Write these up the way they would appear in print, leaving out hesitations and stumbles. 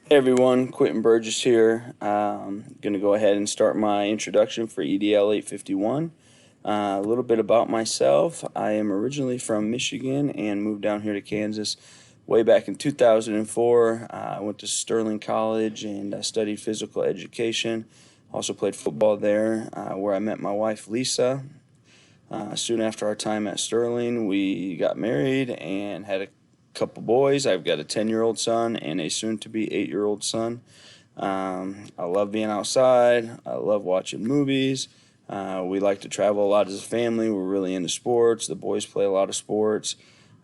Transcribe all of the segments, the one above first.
Hey everyone, Quentin Burgess here. Going to go ahead and start my introduction for EDL 851. A little bit about myself. I am originally from Michigan and moved down here to Kansas way back in 2004. I went to Sterling College and I studied physical education. Also played football there, where I met my wife Lisa. Soon after our time at Sterling, we got married and had a couple boys. I've got a 10-year-old son and a soon-to-be 8-year-old son. I love being outside. I love watching movies. We like to travel a lot as a family. We're really into sports. The boys play a lot of sports,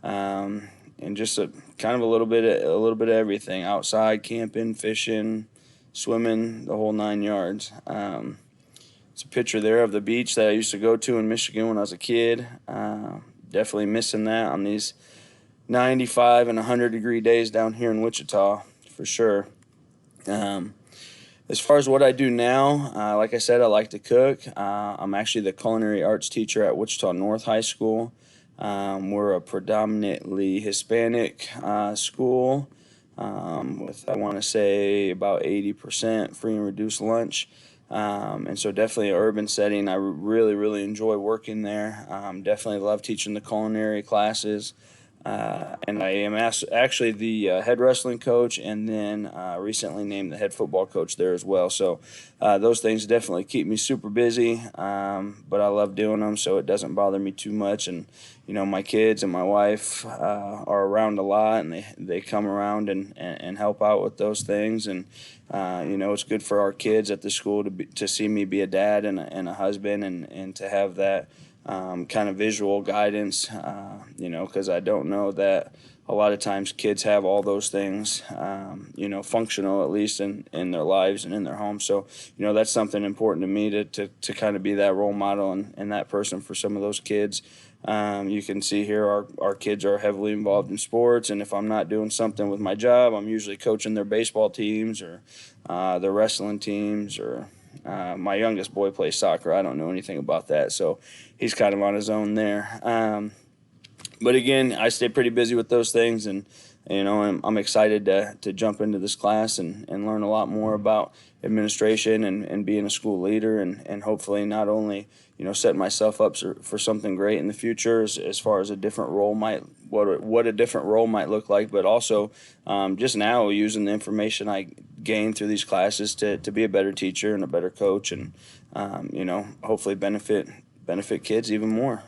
and just a kind of a little bit of everything outside, camping, fishing, swimming, the whole 9 yards. It's a picture there of the beach that I used to go to in Michigan when I was a kid. Definitely missing that on these 95 and 100-degree days down here in Wichita, for sure. Um, as far as what I do now, like I said, I like to cook. I'm actually the culinary arts teacher at Wichita North High School. We're a predominantly Hispanic school with, I want to say, about 80% free and reduced lunch. And so definitely an urban setting. I really, really enjoy working there. Definitely love teaching the culinary classes. And I am actually the head wrestling coach, and then recently named the head football coach there as well. So those things definitely keep me super busy, but I love doing them, so it doesn't bother me too much. And my kids and my wife are around a lot, and they come around and help out with those things. And it's good for our kids at the school to see me be a dad and a husband, and to have that kind of visual guidance, because I don't know that a lot of times kids have all those things, functional at least in their lives and in their homes. So, that's something important to me to kind of be that role model and that person for some of those kids. You can see here our kids are heavily involved in sports, and if I'm not doing something with my job, I'm usually coaching their baseball teams or their wrestling teams or my youngest boy plays soccer. I don't know anything about that, so he's kind of on his own there. But again, I stay pretty busy with those things, and I'm excited to jump into this class and learn a lot more about administration and being a school leader, and hopefully not only set myself up for something great in the future as far as a different role what a different role might look like, but also just now using the information I gain through these classes to be a better teacher and a better coach, and hopefully benefit kids even more.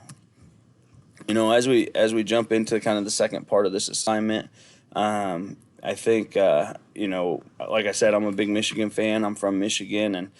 As we jump into kind of the second part of this assignment, I think like I said, I'm a big Michigan fan. I'm from Michigan, and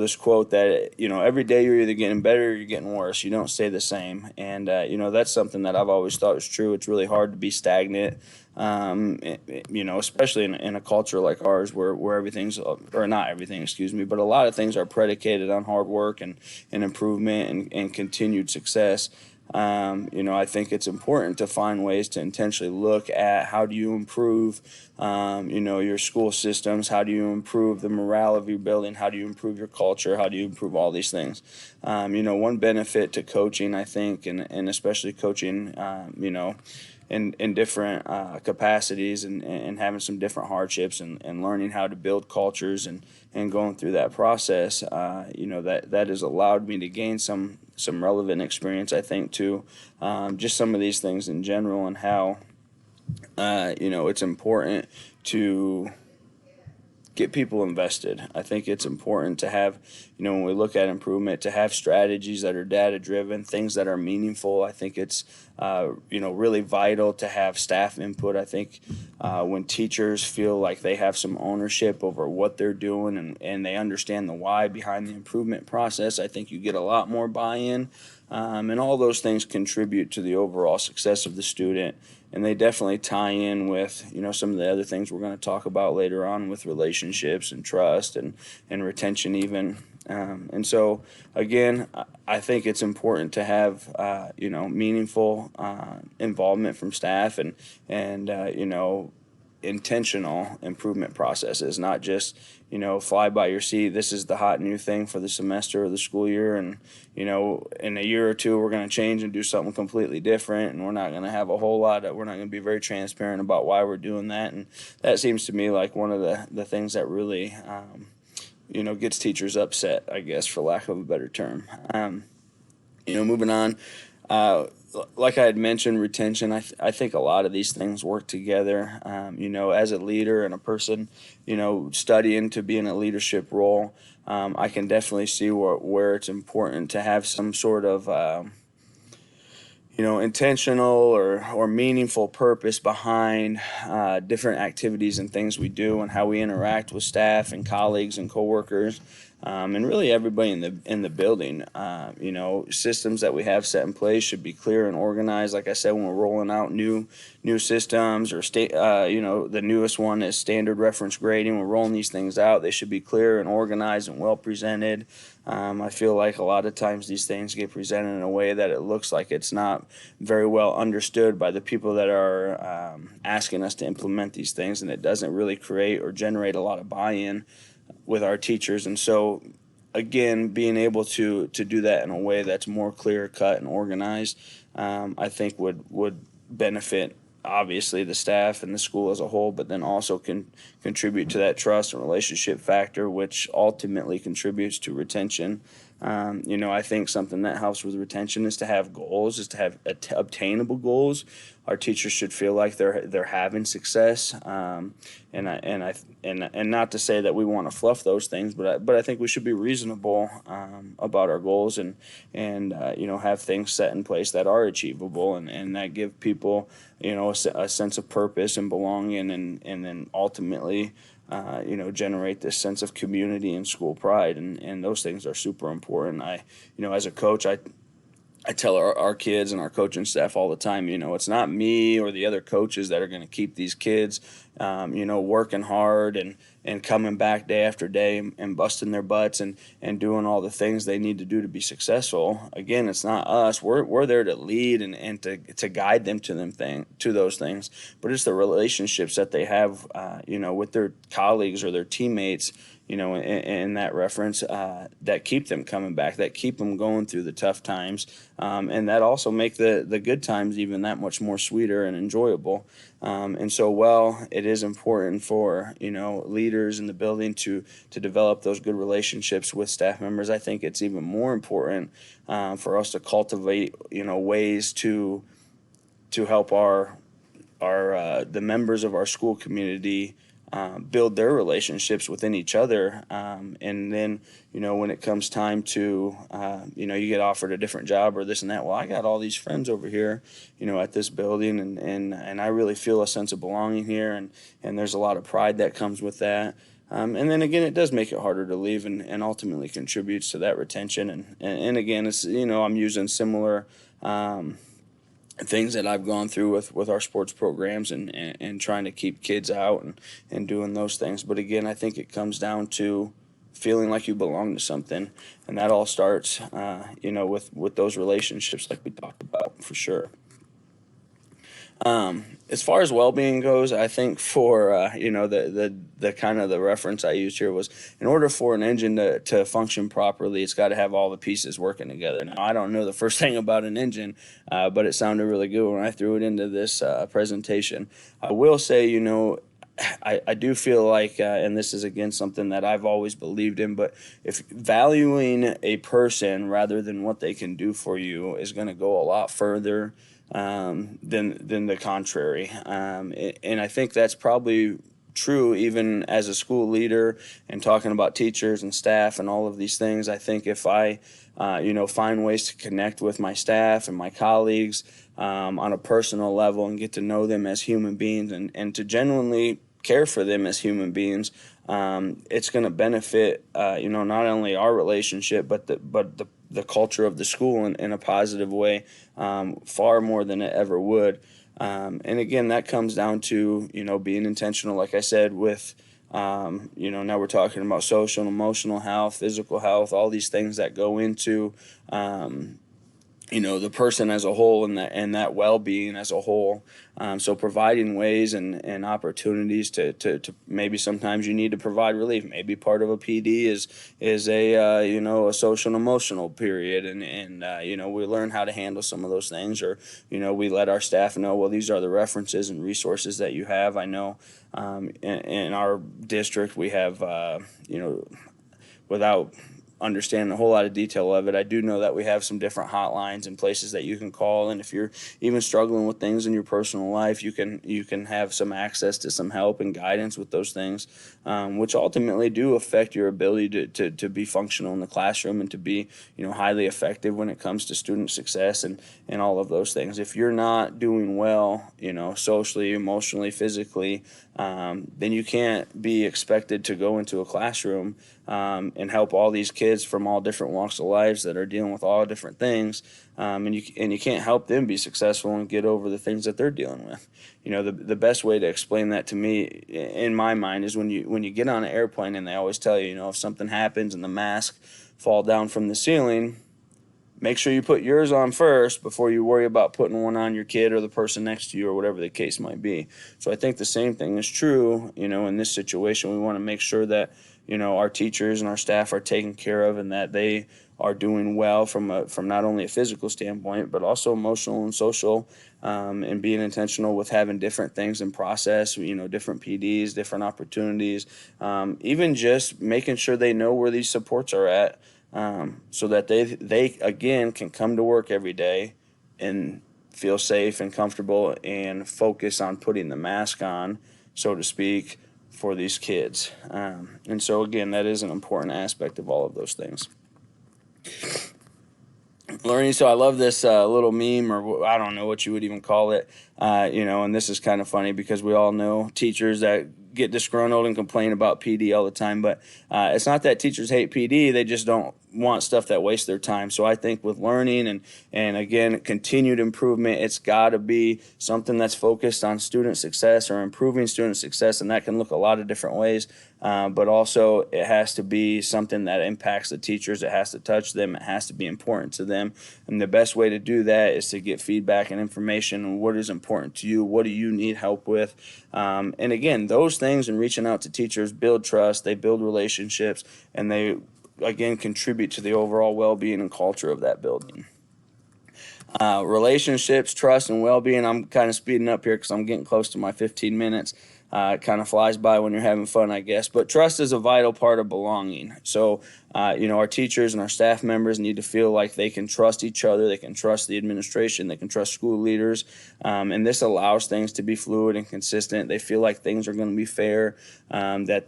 this quote that every day you're either getting better or you're getting worse. You don't stay the same, and that's something that I've always thought was true. It's really hard to be stagnant. Especially in a culture like ours where everything's, or not everything, excuse me, but a lot of things are predicated on hard work and improvement and continued success. I think it's important to find ways to intentionally look at how do you improve, your school systems, how do you improve the morale of your building, how do you improve your culture, how do you improve all these things. One benefit to coaching, I think, and especially coaching, in different capacities and having some different hardships and learning how to build cultures and going through that process, that has allowed me to gain some relevant experience, I think, to just some of these things in general, and how it's important to get people invested. I think it's important to have, when we look at improvement, to have strategies that are data driven, things that are meaningful. I think it's, really vital to have staff input. I think when teachers feel like they have some ownership over what they're doing and they understand the why behind the improvement process, I think you get a lot more buy-in. And all those things contribute to the overall success of the student, and they definitely tie in with some of the other things we're going to talk about later on with relationships and trust and retention even. And so again, I think it's important to have meaningful involvement from staff and intentional improvement processes, not just, fly by your seat. This is the hot new thing for the semester or the school year, and in a year or two we're going to change and do something completely different, and we're not going to have we're not going to be very transparent about why we're doing that. And that seems to me like one of the things that really gets teachers upset, I guess, for lack of a better term. Moving on, like I had mentioned, retention, I think a lot of these things work together. As a leader and a person, studying to be in a leadership role, I can definitely see where it's important to have some sort of intentional or meaningful purpose behind different activities and things we do, and how we interact with staff and colleagues and coworkers, and really everybody in the building. Systems that we have set in place should be clear and organized. Like I said, when we're rolling out new systems, or the newest one is standard reference grading. We're rolling these things out. They should be clear and organized and well presented. I feel like a lot of times these things get presented in a way that it looks like it's not very well understood by the people that are asking us to implement these things, and it doesn't really create or generate a lot of buy-in with our teachers. And so, again, being able to do that in a way that's more clear cut and organized, I think would benefit, obviously, the staff and the school as a whole, but then also can contribute to that trust and relationship factor, which ultimately contributes to retention. I think something that helps with retention is to have goals, is to have obtainable goals. Our teachers should feel like they're having success, and not to say that we want to fluff those things, but I think we should be reasonable about our goals, and have things set in place that are achievable, and that give people a sense of purpose and belonging, and then ultimately generate this sense of community and school pride, and those things are super important. As a coach, I tell our kids and our coaching staff all the time, it's not me or the other coaches that are going to keep these kids, working hard and coming back day after day and busting their butts and doing all the things they need to do to be successful. Again, it's not us. We're there to lead and to guide them to those things. But it's the relationships that they have, with their colleagues or their teammates, in that reference, that keep them coming back, that keep them going through the tough times, and that also make the good times even that much more sweeter and enjoyable. And so, while it is important for leaders in the building to develop those good relationships with staff members, I think it's even more important for us to cultivate ways to help the members of our school community build their relationships within each other, and then when it comes time to you get offered a different job or this and that, well, I got all these friends over here at this building, and I really feel a sense of belonging here, and there's a lot of pride that comes with that, and then again, it does make it harder to leave, and ultimately contributes to that retention, and again, it's I'm using similar things that I've gone through with our sports programs, and trying to keep kids out and doing those things. But again, I think it comes down to feeling like you belong to something, and that all starts with those relationships like we talked about, for sure. As far as well-being goes, I think for the kind of the reference I used here was, in order for an engine to function properly, it's got to have all the pieces working together. Now, I don't know the first thing about an engine, but it sounded really good when I threw it into this presentation. I will say, I do feel like, and this is again something that I've always believed in, but if valuing a person rather than what they can do for you is going to go a lot further than the contrary. And I think that's probably true even as a school leader, and talking about teachers and staff and all of these things. I think if I find ways to connect with my staff and my colleagues on a personal level, and get to know them as human beings, and to genuinely care for them as human beings, it's going to benefit not only our relationship, but the culture of the school in a positive way, far more than it ever would. And again, that comes down to being intentional, like I said, with now we're talking about social and emotional health, physical health, all these things that go into the person as a whole and that well-being as a whole. So providing ways and opportunities to maybe sometimes you need to provide relief. Maybe part of a PD is a social and emotional period, and we learn how to handle some of those things, or we let our staff know, well, these are the references and resources that you have. I know in our district we have without understanding a whole lot of detail of it, I do know that we have some different hotlines and places that you can call, and if you're even struggling with things in your personal life, you can have some access to some help and guidance with those things, which ultimately do affect your ability to be functional in the classroom and to be highly effective when it comes to student success and all of those things. If you're not doing well, socially, emotionally, physically, then you can't be expected to go into a classroom and help all these kids from all different walks of lives that are dealing with all different things, and you can't help them be successful and get over the things that they're dealing with. The best way to explain that to me, in my mind, is when you get on an airplane and they always tell you, if something happens and the mask fall down from the ceiling, make sure you put yours on first before you worry about putting one on your kid or the person next to you or whatever the case might be. So I think the same thing is true, in this situation. We want to make sure that, our teachers and our staff are taken care of and that they are doing well from not only a physical standpoint, but also emotional and social, and being intentional with having different things in process, different PDs, different opportunities, even just making sure they know where these supports are at, so that they again can come to work every day and feel safe and comfortable and focus on putting the mask on, so to speak, for these kids. And so again, that is an important aspect of all of those things. Learning. So I love this little meme, or I don't know what you would even call it, and this is kind of funny because we all know teachers that get disgruntled and complain about PD all the time, but it's not that teachers hate PD, they just don't want stuff that wastes their time. So I think with learning and again, continued improvement, it's got to be something that's focused on student success or improving student success, and that can look a lot of different ways, but also it has to be something that impacts the teachers. It has to touch them. It has to be important to them, and the best way to do that is to get feedback and information on what is important to you, what do you need help with, and again, those things and reaching out to teachers build trust, they build relationships, and they again contribute to the overall well-being and culture of that building. Relationships, trust, and well-being. I'm kind of speeding up here because I'm getting close to my 15 minutes. It kind of flies by when you're having fun, I guess. But trust is a vital part of belonging. So, our teachers and our staff members need to feel like they can trust each other, they can trust the administration, they can trust school leaders, and this allows things to be fluid and consistent. They feel like things are going to be fair, that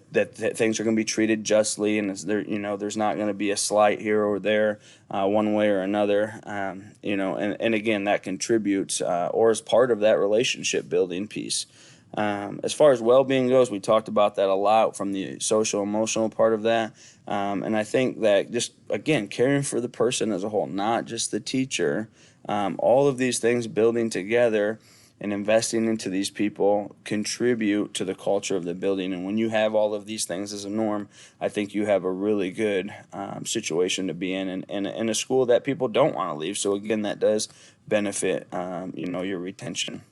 things are going to be treated justly, and there's not going to be a slight here or there, one way or another, and again, that contributes or is part of that relationship building piece. As far as well-being goes, we talked about that a lot from the social emotional part of that, and I think that just again caring for the person as a whole, not just the teacher, all of these things building together and investing into these people contribute to the culture of the building. And when you have all of these things as a norm, I think you have a really good situation to be in a school that people don't want to leave. So again, that does benefit your retention.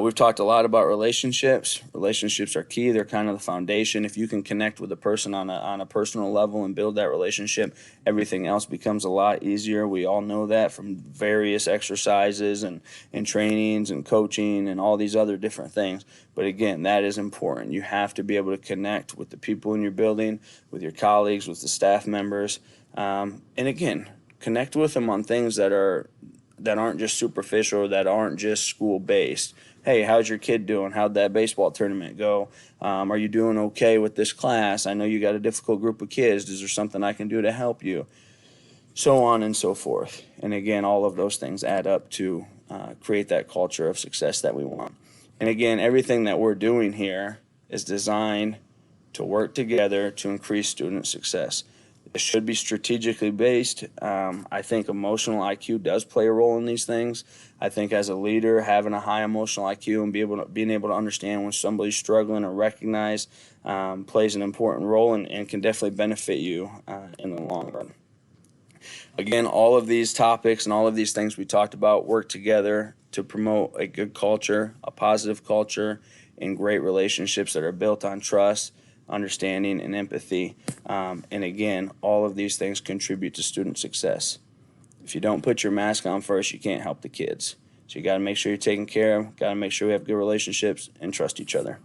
We've talked a lot about relationships. Relationships are key. They're kind of the foundation. If you can connect with a person on a personal level and build that relationship, everything else becomes a lot easier. We all know that from various exercises and trainings and coaching and all these other different things. But again, that is important. You have to be able to connect with the people in your building, with your colleagues, with the staff members, and again, connect with them on things that aren't just superficial, that aren't just school based. Hey, how's your kid doing? How'd that baseball tournament go? Are you doing okay with this class? I know you got a difficult group of kids. Is there something I can do to help you? So on and so forth. And again, all of those things add up to create that culture of success that we want. And again, everything that we're doing here is designed to work together to increase student success. It should be strategically based. I think emotional IQ does play a role in these things. I think as a leader, having a high emotional IQ and being able to understand when somebody's struggling or recognize plays an important role and can definitely benefit you in the long run. Again, all of these topics and all of these things we talked about work together to promote a good culture, a positive culture, and great relationships that are built on trust, understanding, and empathy. And again, all of these things contribute to student success. If you don't put your mask on first, you can't help the kids. So you got to make sure you're taking care of them, got to make sure we have good relationships, and trust each other.